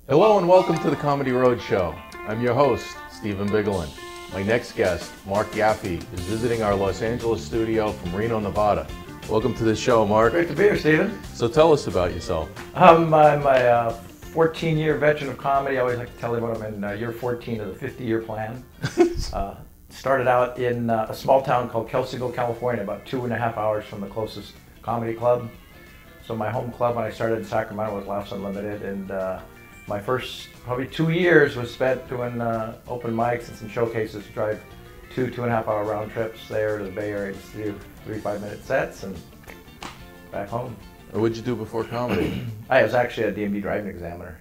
Hello and welcome to the Comedy Roadshow. I'm your host, Stephen Bigilen. My next guest, Marc Yaffee, is visiting our Los Angeles studio from Reno, Nevada. Welcome to the show, Marc. Great to be here, Stephen. So tell us about yourself. I'm a 14-year veteran of comedy. I always like to tell everyone I'm in year 14 of the 50-year plan. Started out in a small town called Kelseyville, California, about 2.5 hours from the closest comedy club. So my home club when I started in Sacramento was Laughs Unlimited, and my first probably 2 years was spent doing open mics and some showcases, drive 2.5 hour round trips there to the Bay Area to do 3-5-minute sets and back home. What'd you do before comedy? I was actually a DMV driving examiner.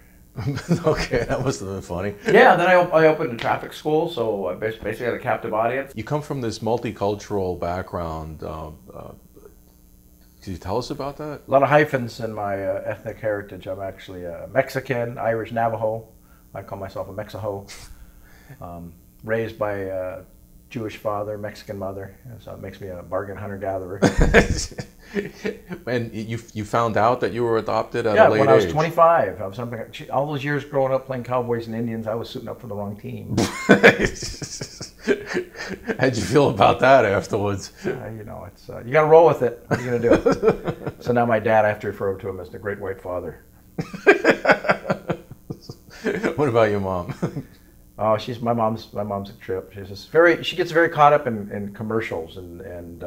Okay, that must have been funny. Yeah, then I opened a traffic school, so I basically had a captive audience. You come from this multicultural background. Could you tell us about that? A lot of hyphens in my ethnic heritage. I'm actually Mexican, Irish, Navajo. I call myself a Mexiho. Raised by a Jewish father, Mexican mother, so it makes me a bargain hunter-gatherer. And you found out that you were adopted at a late age? Yeah, when I was 25. I was something. All those years growing up playing cowboys and Indians, I was suiting up for the wrong team. How'd you feel about that afterwards? You know, it's you got to roll with it. What are you gonna do? So now my dad, I have to refer to him as the Great White Father. What about your mom? Oh, my mom's a trip. She gets very caught up in commercials and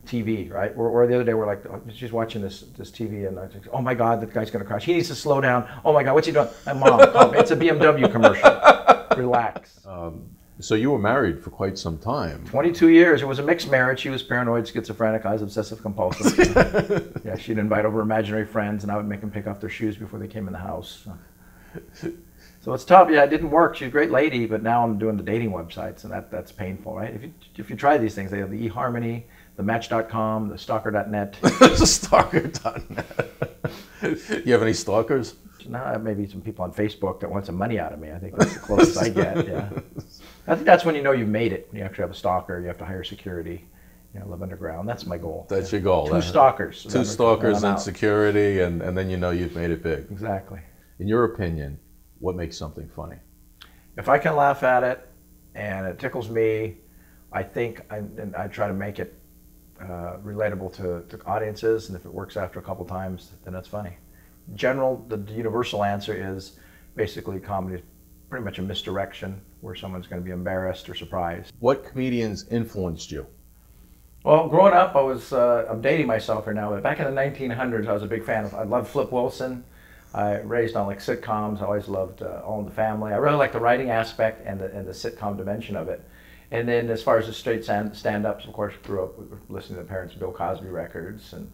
TV, right? Or the other day we're like, she's watching this TV and I think, oh my God, that guy's gonna crash. He needs to slow down. Oh my God, what's he doing? My mom, it's a BMW commercial. Relax. So you were married for quite some time. 22 years. It was a mixed marriage. She was paranoid, schizophrenic. I was obsessive compulsive. Yeah, she'd invite over imaginary friends and I would make them take off their shoes before they came in the house. So it's tough. Yeah, it didn't work. She's a great lady, but now I'm doing the dating websites, and that's painful, right? If you try these things, they have the eHarmony, the Match.com, the Stalker.net. The Stalker.net. You have any stalkers? No, maybe some people on Facebook that want some money out of me. I think that's the closest I get. Yeah, I think that's when you know you've made it. You actually have a stalker. You have to hire security. You know, live underground. That's my goal. That's your goal. Two stalkers. Two stalkers and security, and then you know you've made it big. Exactly. In your opinion, what makes something funny? If I can laugh at it and it tickles me, I think I try to make it relatable to audiences, and if it works after a couple times, then that's funny. In general, the universal answer is basically comedy is pretty much a misdirection where someone's going to be embarrassed or surprised. What comedians influenced you? Well, growing up, I'm dating myself here now, but back in the 1900s, I was a big fan I loved Flip Wilson. I raised on like sitcoms. I always loved All in the Family. I really like the writing aspect and the sitcom dimension of it. And then as far as the straight stand-ups, of course, grew up listening to the parents' Bill Cosby records and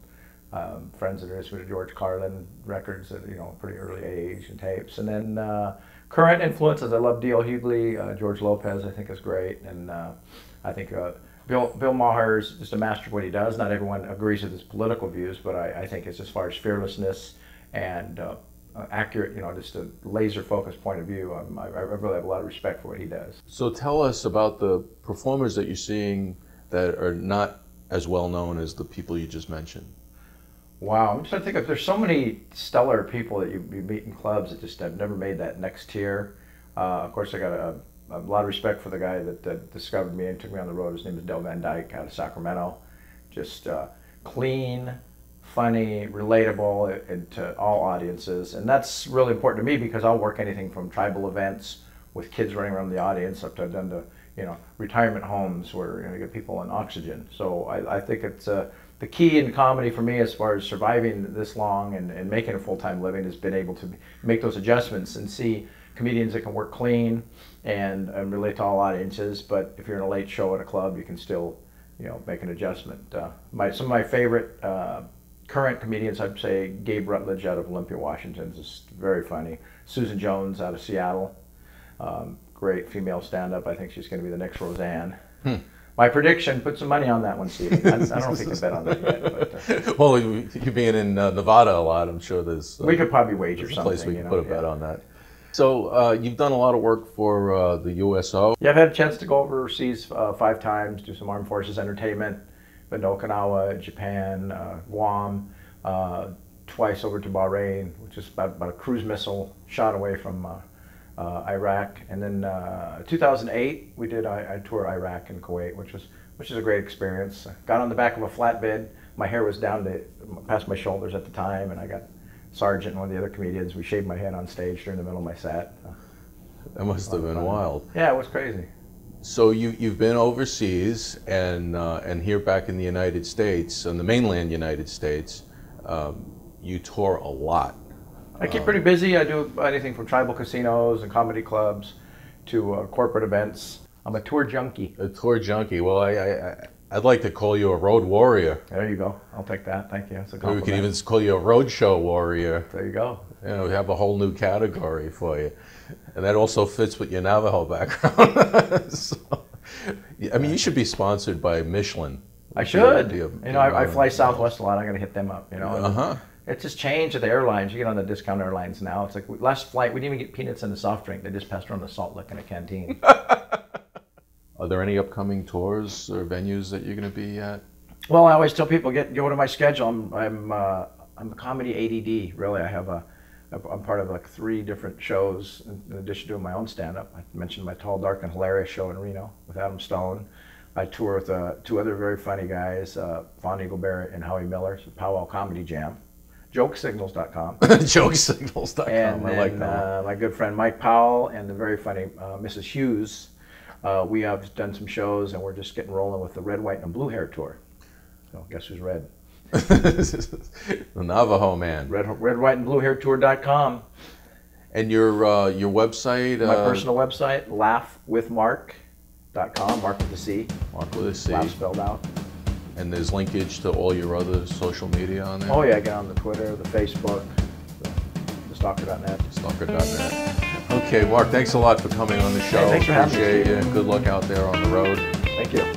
friends that are listening to George Carlin records at pretty early age and tapes. And then current influences, I love D.L. Hughley, George Lopez I think is great. And I think Bill Maher is just a master of what he does. Not everyone agrees with his political views, but I think it's as far as fearlessness and accurate, just a laser-focused point of view. I really have a lot of respect for what he does. So tell us about the performers that you're seeing that are not as well known as the people you just mentioned. Wow, I'm trying to think there's so many stellar people that you meet in clubs that just have never made that next tier. Of course, I got a lot of respect for the guy that discovered me and took me on the road. His name is Del Van Dyke out of Sacramento. Just clean, funny, relatable to all audiences, and that's really important to me because I'll work anything from tribal events with kids running around the audience up to I've done to retirement homes where you get people on oxygen. So I think it's the key in comedy for me as far as surviving this long and making a full-time living has been able to make those adjustments and see comedians that can work clean and relate to all audiences. But if you're in a late show at a club, you can still make an adjustment. Some of my favorite current comedians, I'd say Gabe Rutledge out of Olympia, Washington, is very funny. Susan Jones out of Seattle, great female stand-up. I think she's going to be the next Roseanne. My prediction, put some money on that one, Steve. I don't know if you can bet on that yet. But, well, you being in Nevada a lot, I'm sure there's... we could probably wager something. Place we can put a bet on that. So you've done a lot of work for the USO. Yeah, I've had a chance to go overseas 5 times, do some armed forces entertainment, been to Okinawa, Japan, Guam, twice over to Bahrain, which is about a cruise missile shot away from Iraq. And then 2008, I toured Iraq and Kuwait, which is a great experience. I got on the back of a flatbed. My hair was down to past my shoulders at the time, and I got Sargent and one of the other comedians. We shaved my head on stage during the middle of my set. That must have been wild. Yeah, it was crazy. So you've been overseas and here back in the United States, in the mainland United States, you tour a lot. I keep pretty busy. I do anything from tribal casinos and comedy clubs to corporate events. I'm a tour junkie. A tour junkie. Well, I'd like to call you a road warrior. There you go. I'll take that. Thank you. That's a compliment. We can even call you a roadshow warrior. There you go. You know, we have a whole new category for you. And that also fits with your Navajo background. So, I mean, you should be sponsored by Michelin. I should. You know, I fly Southwest a lot. I got to hit them up, you know. It's just changed at the airlines. You get on the discount airlines now. It's like last flight, we didn't even get peanuts in the soft drink. They just passed around the salt lick in a canteen. Are there any upcoming tours or venues that you're going to be at? Well, I always tell people go to my schedule. I'm a comedy ADD. Really, I'm part of like 3 different shows in addition to my own stand-up. I mentioned my Tall, Dark, and Hilarious show in Reno with Adam Stone. I tour with 2 other very funny guys, Fawn Eagleberry and Howie Miller. It's a powwow comedy jam. Jokesignals.com. Jokesignals.com. And I like that. My good friend Mike Powell and the very funny Mrs. Hughes. We have done some shows, and we're just getting rolling with the Red, White, and Blue Hair tour. So guess who's red? The Navajo man. Red, White, and Blue Hair Tour.com. And your website? My personal website, laughwithmark.com. Mark with a C. Mark with a C. Laugh spelled out. And there's linkage to all your other social media on there? Oh yeah, get on the Twitter, the Facebook, the stalker.net. Stalker.net. Okay, Mark, thanks a lot for coming on the show. Hey, thanks for having me. Appreciate you. Good luck out there on the road. Thank you.